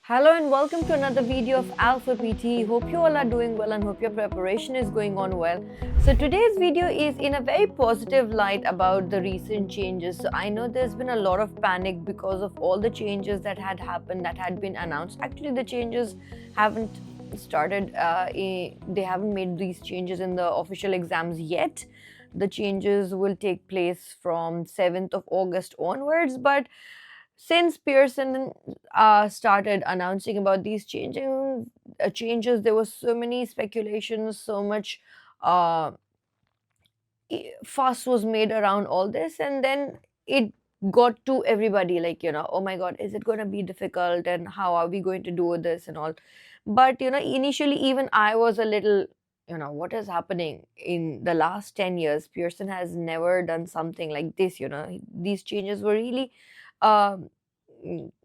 Hello and welcome to another video of AlfaPTE. Hope you all are doing well and hope your preparation is going on well. So today's video is in a very positive light about the recent changes. So I know there's been a lot of panic because of all the changes that had happened, that had been announced. Actually, the changes haven't started, they haven't made these changes in the official exams yet. The changes will take place from 7th of August onwards, but since Pearson started announcing about these changes, there was so many speculations, so much uh, fuss was made around all this, and then it got to everybody like, oh my God, is it going to be difficult, and how are we going to do this and all. But initially, even I was a little, what is happening in the last 10 years? Pearson has never done something like this. These changes were really um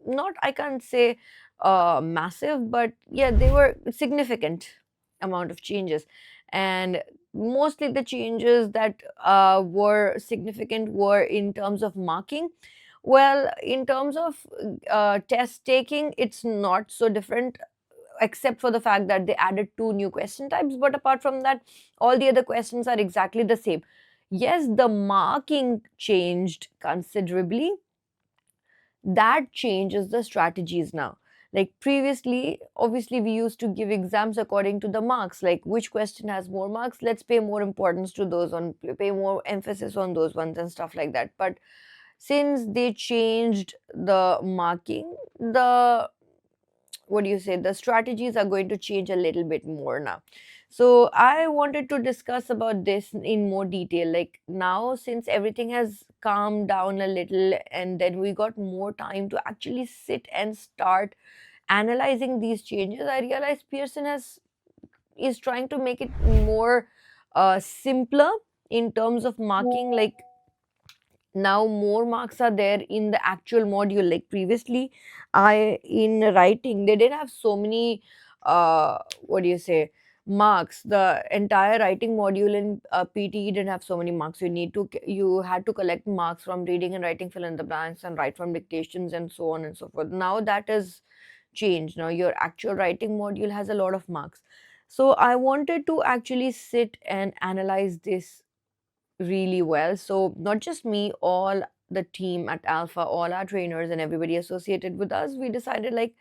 not, I can't say massive, but yeah, they were significant amount of changes. And mostly the changes that were significant were in terms of marking. Well, in terms of test taking, it's not so different, except for the fact that they added two new question types. But apart from that, all the other questions are exactly the same. Yes, the marking changed considerably. That changes the strategies now. Like previously, obviously, we used to give exams according to the marks, like which question has more marks, let's pay more importance to those on, pay more emphasis on those ones and stuff like that. But since they changed the marking, the, what do you say, the strategies are going to change a little bit more now. So I wanted to discuss about this in more detail. Like now, since everything has calmed down a little, and then we got more time to actually sit and start analyzing these changes, I realized Pearson is trying to make it more simpler in terms of marking. Like now more marks are there in the actual module. Like previously, I in writing, they didn't have so many what do you say, marks. The entire writing module in PTE didn't have so many marks. You had to collect marks from reading and writing, fill in the blanks, and write from dictations, and so on and so forth. Now that is changed. Now your actual writing module has a lot of marks. So I wanted to actually sit and analyze this really well. So not just me, all the team at Alpha, all our trainers and everybody associated with us, we decided, like,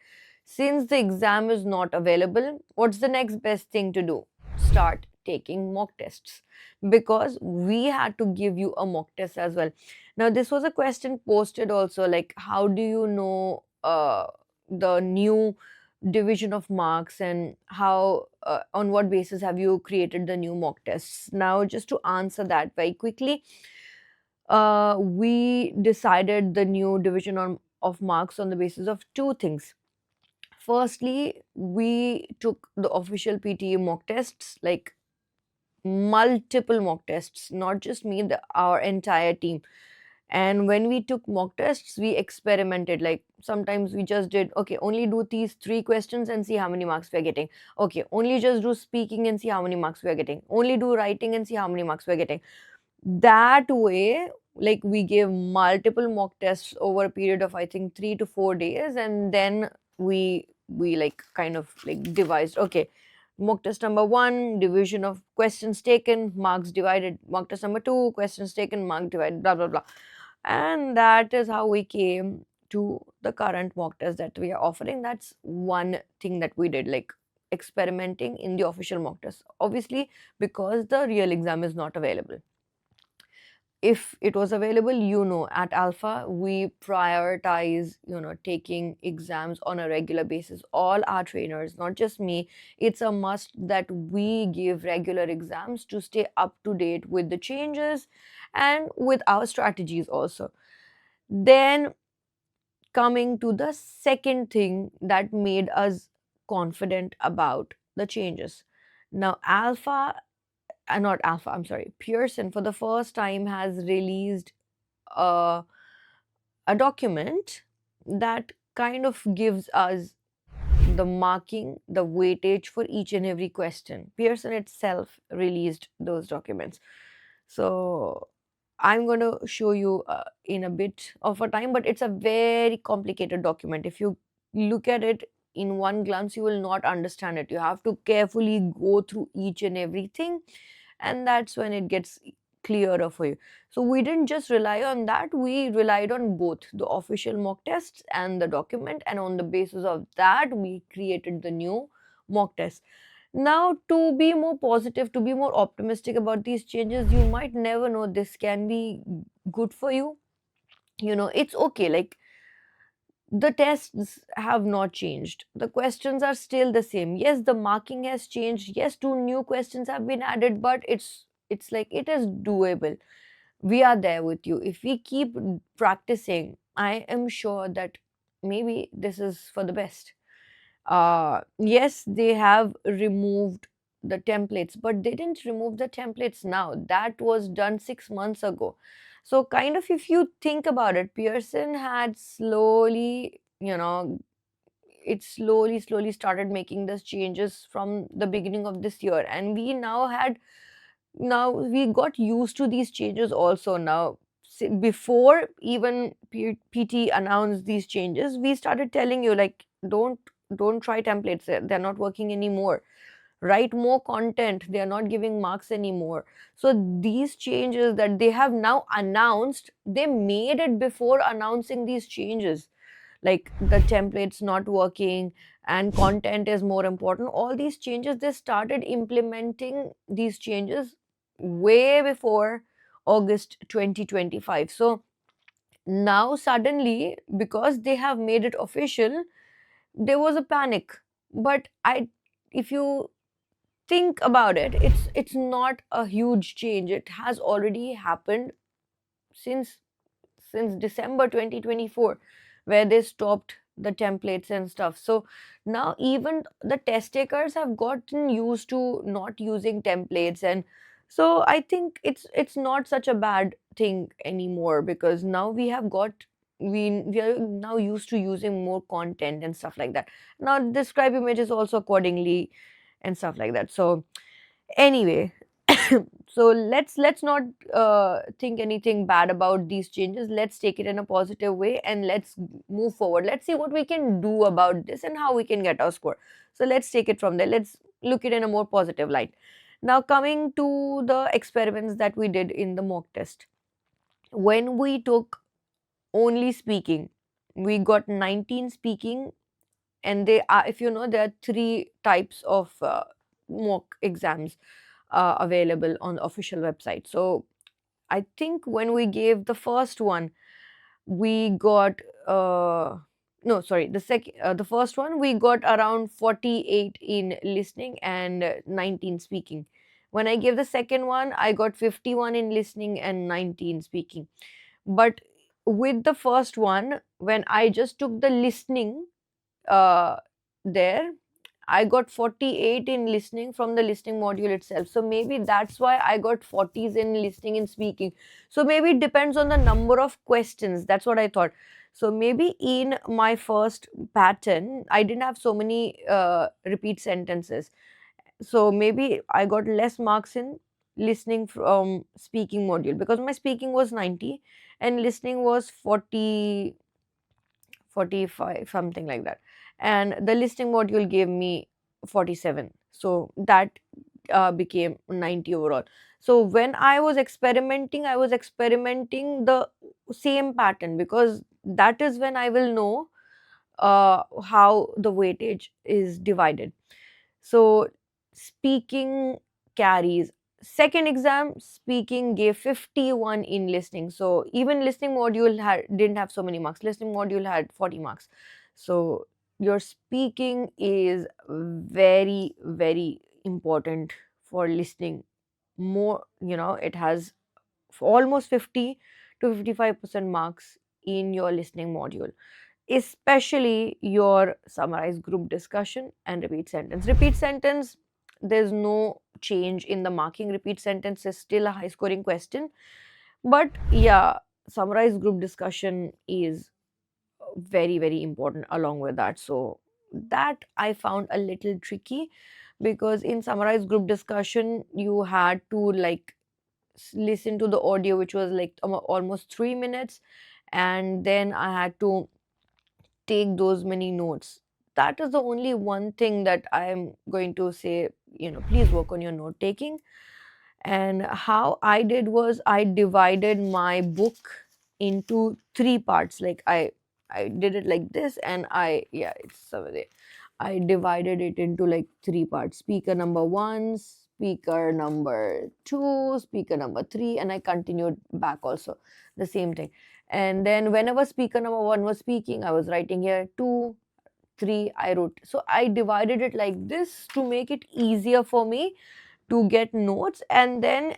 since the exam is not available, what's the next best thing to do? Start taking mock tests, because we had to give you a mock test as well. Now this was a question posted also, like, how do you know the new division of marks, and how on what basis have you created the new mock tests? Now just to answer that very quickly, we decided the new division of marks on the basis of two things. Firstly, we took the official PTE mock tests, like multiple mock tests, not just me, our entire team. And when we took mock tests, we experimented. Like sometimes we just did, okay, only do these three questions and see how many marks we're getting. Okay, only just do speaking and see how many marks we're getting. Only do writing and see how many marks we're getting. That way, like we gave multiple mock tests over a period of, I think, 3 to 4 days, and then we like kind of like devised, okay, mock test number one, division of questions taken, marks divided. Mock test number two, questions taken, mark divided, blah blah blah. And that is how we came to the current mock test that we are offering. That's one thing that we did, like experimenting in the official mock test, obviously, because the real exam is not available. If it was available, at Alpha, we prioritize, taking exams on a regular basis. All our trainers, not just me, it's a must that we give regular exams to stay up to date with the changes and with our strategies also. Then, coming to the second thing that made us confident about the changes. Now, not Alpha, I'm sorry, Pearson for the first time has released a, a document that kind of gives us the marking, the weightage for each and every question. Pearson itself released those documents. So I'm going to show you in a bit of a time, but it's a very complicated document. If you look at it, in one glance you will not understand it. You have to carefully go through each and everything, and that's when it gets clearer for you. So we didn't just rely on that, we relied on both the official mock tests and the document, and on the basis of that we created the new mock test. Now, to be more positive, to be more optimistic about these changes, you might never know, this can be good for you. It's okay. Like, the tests have not changed. The questions are still the same. Yes, the marking has changed. Yes, two new questions have been added, but it's like it is doable. We are there with you. If we keep practicing, I am sure that maybe this is for the best. Yes, they have removed the templates, but they didn't remove the templates now. That was done 6 months ago. So, kind of, if you think about it, Pearson had slowly, it slowly started making those changes from the beginning of this year, and now we got used to these changes also. Now, before even PT announced these changes, we started telling you, like, don't try templates, they're not working anymore. Write more content, they are not giving marks anymore. So these changes that they have now announced, they made it before announcing these changes, like the templates not working and content is more important. All these changes, they started implementing these changes way before August 2025. So now suddenly, because they have made it official, there was a panic. But I if you think about it, it's not a huge change. It has already happened since December 2024, where they stopped the templates and stuff. So now even the test takers have gotten used to not using templates, and so I think it's not such a bad thing anymore, because now we are now used to using more content and stuff like that. Now describe images also accordingly and stuff like that. So anyway, so let's not think anything bad about these changes. Let's take it in a positive way and let's move forward. Let's see what we can do about this and how we can get our score. So let's take it from there. Let's look it in a more positive light. Now, coming to the experiments that we did in the mock test, when we took only speaking, we got 19 speaking. And they are, if you know, there are three types of mock exams available on the official website. So I think when we gave the first one, we got no, sorry, the first one we got around 48 in listening and 19 speaking. When I gave the second one, I got 51 in listening and 19 speaking. But with the first one, when I just took the listening, uh, there I got 48 in listening from the listening module itself. So maybe that's why I got 40s in listening and speaking. So maybe it depends on the number of questions. That's what I thought. So maybe in my first pattern, I didn't have so many repeat sentences. So maybe I got less marks in listening from speaking module, because my speaking was 90 and listening was 40, 45, something like that. And the listing module gave me 47. So that became 90 overall. So when I was experimenting the same pattern, because that is when I will know how the weightage is divided. So speaking carries. Second exam, speaking gave 51 in listening. So even listening module didn't have so many marks. Listening module had 40 marks. So your speaking is very, very important for listening. More, it has almost 50 to 55% marks in your listening module, especially your summarized group discussion and repeat sentence. Repeat sentence, there's no change in the marking. Repeat sentence is still a high scoring question. But yeah, summarized group discussion is very, very important along with that. So that I found a little tricky, because in summarized group discussion, you had to like listen to the audio, which was like almost 3 minutes, and then I had to take those many notes. that is the only one thing that I am going to say, please work on your note taking. And how I did was I divided my book into three parts. Like I did it like this, and yeah, it's over there. I divided it into like three parts: speaker number one, speaker number two, speaker number three, and I continued back also the same thing. And then whenever speaker number one was speaking, I was writing here two, three, I wrote. So I divided it like this to make it easier for me to get notes. And then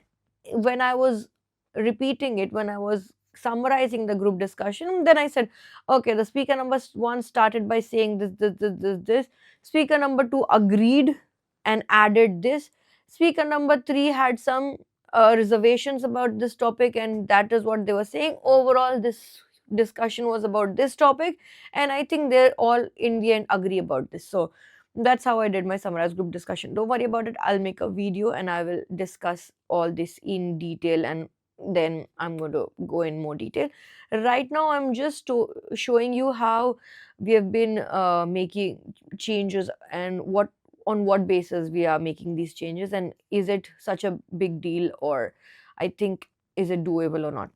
when I was repeating it, when I was summarizing the group discussion, then I said, okay, the speaker number one started by saying this. Speaker number two agreed and added this. Speaker number three had some reservations about this topic, and that is what they were saying. Overall, this discussion was about this topic, and I think they're all in the end agree about this. So that's how I did my summarized group discussion. Don't worry about it. I'll make a video and I will discuss all this in detail, and then I'm going to go in more detail. Right now, I'm just showing you how we have been making changes, and what basis we are making these changes, and is it such a big deal, or I think is it doable or not.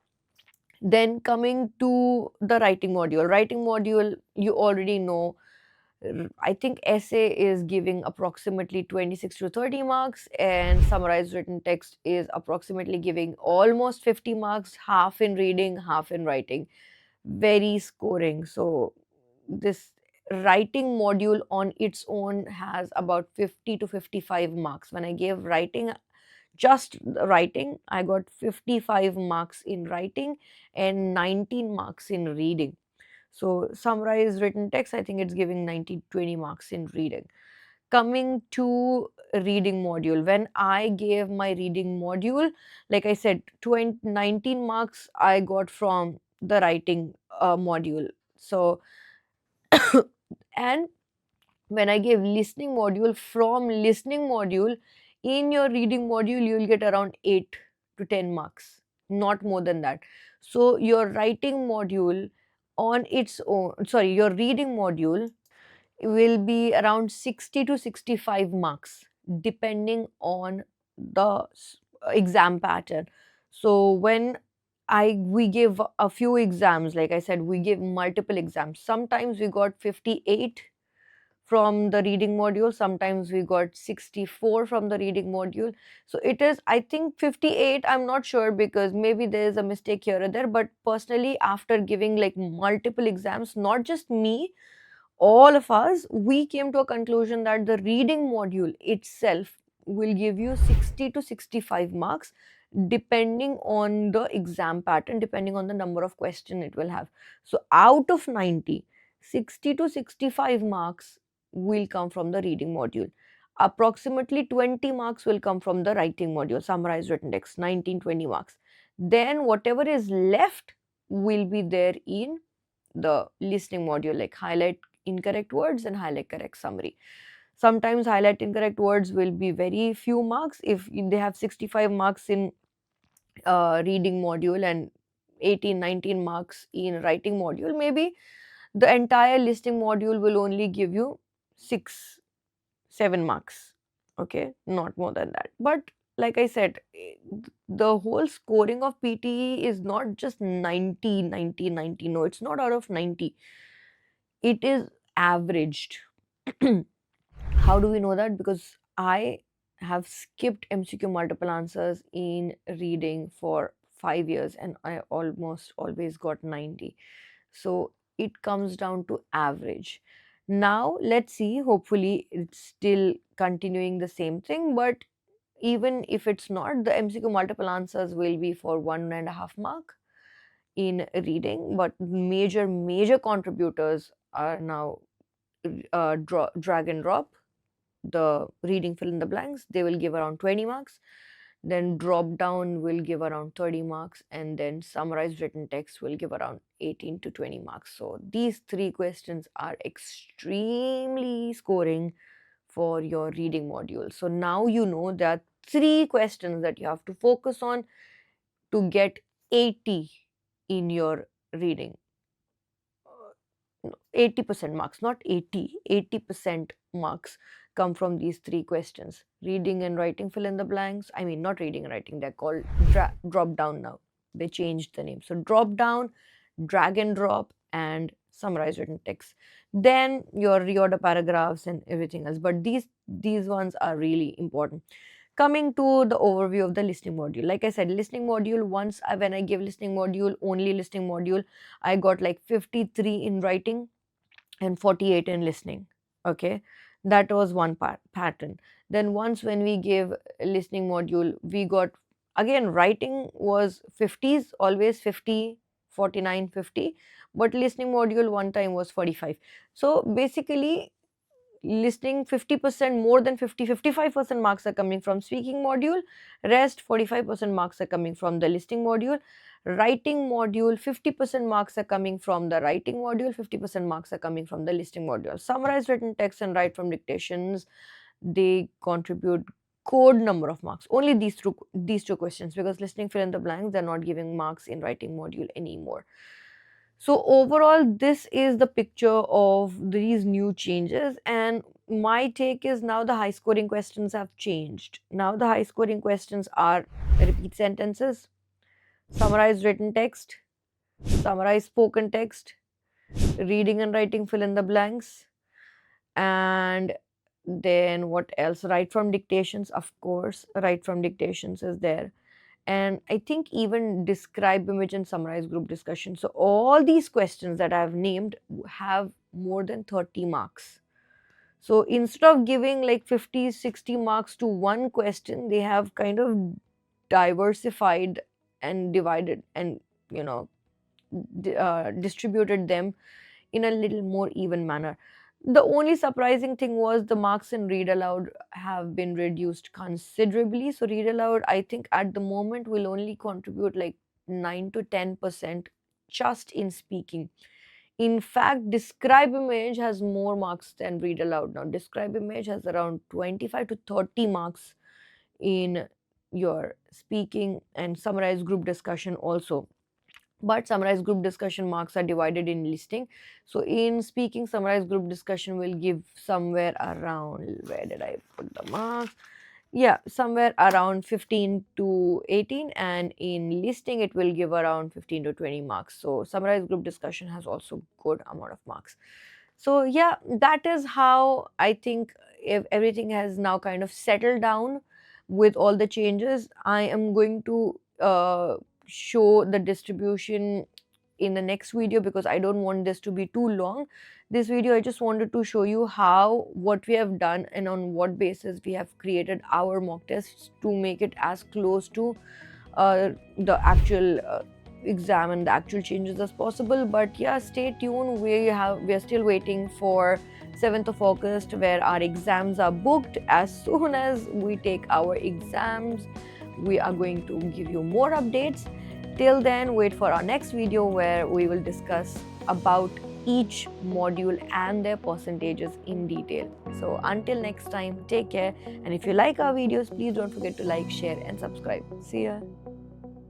Then coming to the writing module, you already know. I think essay is giving approximately 26 to 30 marks, and summarized written text is approximately giving almost 50 marks, half in reading, half in writing. Very scoring. So, this writing module on its own has about 50 to 55 marks. When I gave writing, just the writing, I got 55 marks in writing and 19 marks in reading. So summarize written text, I think it's giving 90-20 marks in reading. Coming to reading module, when I gave my reading module, like I said, 19 marks I got from the writing module. So and when I gave listening module, from listening module, in your reading module, you'll get around 8 to 10 marks, not more than that. So your writing module on its own, sorry, your reading module will be around 60 to 65 marks, depending on the exam pattern. So when we give a few exams, like I said, we give multiple exams. Sometimes we got 58 from the reading module, sometimes we got 64 from the reading module. So it is, I think, 58, I'm not sure, because maybe there is a mistake here or there. But personally, after giving like multiple exams, not just me, all of us, we came to a conclusion that the reading module itself will give you 60 to 65 marks, depending on the exam pattern, depending on the number of question it will have. So out of 90, 60 to 65 marks will come from the reading module. Approximately 20 marks will come from the writing module, summarized written text, 19-20 marks. Then whatever is left will be there in the listening module, like highlight incorrect words and highlight correct summary. Sometimes highlight incorrect words will be very few marks. If they have 65 marks in reading module and 18, 19 marks in writing module, maybe the entire listening module will only give you 6, 7 marks. Okay, not more than that. But like I said, the whole scoring of PTE is not just 90, 90, 90. No, it's not out of 90. It is averaged. How do we know that? Because I have skipped MCQ multiple answers in reading for 5 years, and I almost always got 90. So it comes down to average. Now let's see, hopefully it's still continuing the same thing, but even if it's not, the MCQ multiple answers will be for 1.5 mark in reading. But major contributors are now drag and drop. The reading fill in the blanks, they will give around 20 marks. Then drop down will give around 30 marks, and then summarized written text will give around 18 to 20 marks. So these three questions are extremely scoring for your reading module. So now you know there are three questions that you have to focus on to get 80 in your reading. 80% marks, not 80% marks come from these three questions: reading and writing fill in the blanks. I mean, not reading and writing, they're called drop down now. They changed the name. So drop down, drag and drop, and summarize written text. Then your reorder paragraphs and everything else. But these ones are really important. Coming to the overview of the listening module, like I said, listening module, when I gave listening module, only listening module, I got like 53 in writing and 48 in listening. Okay, that was one pattern. Then once when we gave listening module, we got, again, writing was 50s, always 50, 49, 50, but listening module one time was 45. So basically, listening 50%, more than 55% marks are coming from speaking module, rest 45% marks are coming from the listening module. Writing module, 50% marks are coming from the writing module, 50% marks are coming from the listening module. Summarize written text and write from dictations, they contribute code number of marks, only these two questions, because listening fill in the blanks, they're not giving marks in writing module anymore. So overall, this is the picture of these new changes, and my take is now the high scoring questions have changed. Now the high scoring questions are repeat sentences, summarize written text, summarize spoken text, reading and writing fill in the blanks, and then what else? Write from dictations, of course. Write from dictations is there. And I think even describe, image, and summarize group discussion. So all these questions that I've named have more than 30 marks. So instead of giving like 50, 60 marks to one question, they have kind of diversified and divided and, you know, distributed them in a little more even manner. The only surprising thing was the marks in read aloud have been reduced considerably. So read aloud, I think at the moment will only contribute like 9 to 10% just in speaking. In fact, describe image has more marks than read aloud now. Describe image has around 25 to 30 marks in your speaking, and summarize group discussion also. But summarize group discussion marks are divided in listening. So in speaking, summarize group discussion will give somewhere around, where did I put the marks? Yeah, somewhere around 15 to 18, and in listening it will give around 15 to 20 marks. So summarize group discussion has also good amount of marks. So yeah, that is how I think, if everything has now kind of settled down with all the changes. I am going to show the distribution in the next video, because I don't want this to be too long. This video, I just wanted to show you what we have done and on what basis we have created our mock tests to make it as close to the actual exam and the actual changes as possible. But yeah, stay tuned. We are still waiting for 7th of August, where our exams are booked. As soon as we take our exams, we are going to give you more updates. Till then, wait for our next video, where we will discuss about each module and their percentages in detail. So until next time, take care. And if you like our videos, please don't forget to like, share, and subscribe. See ya.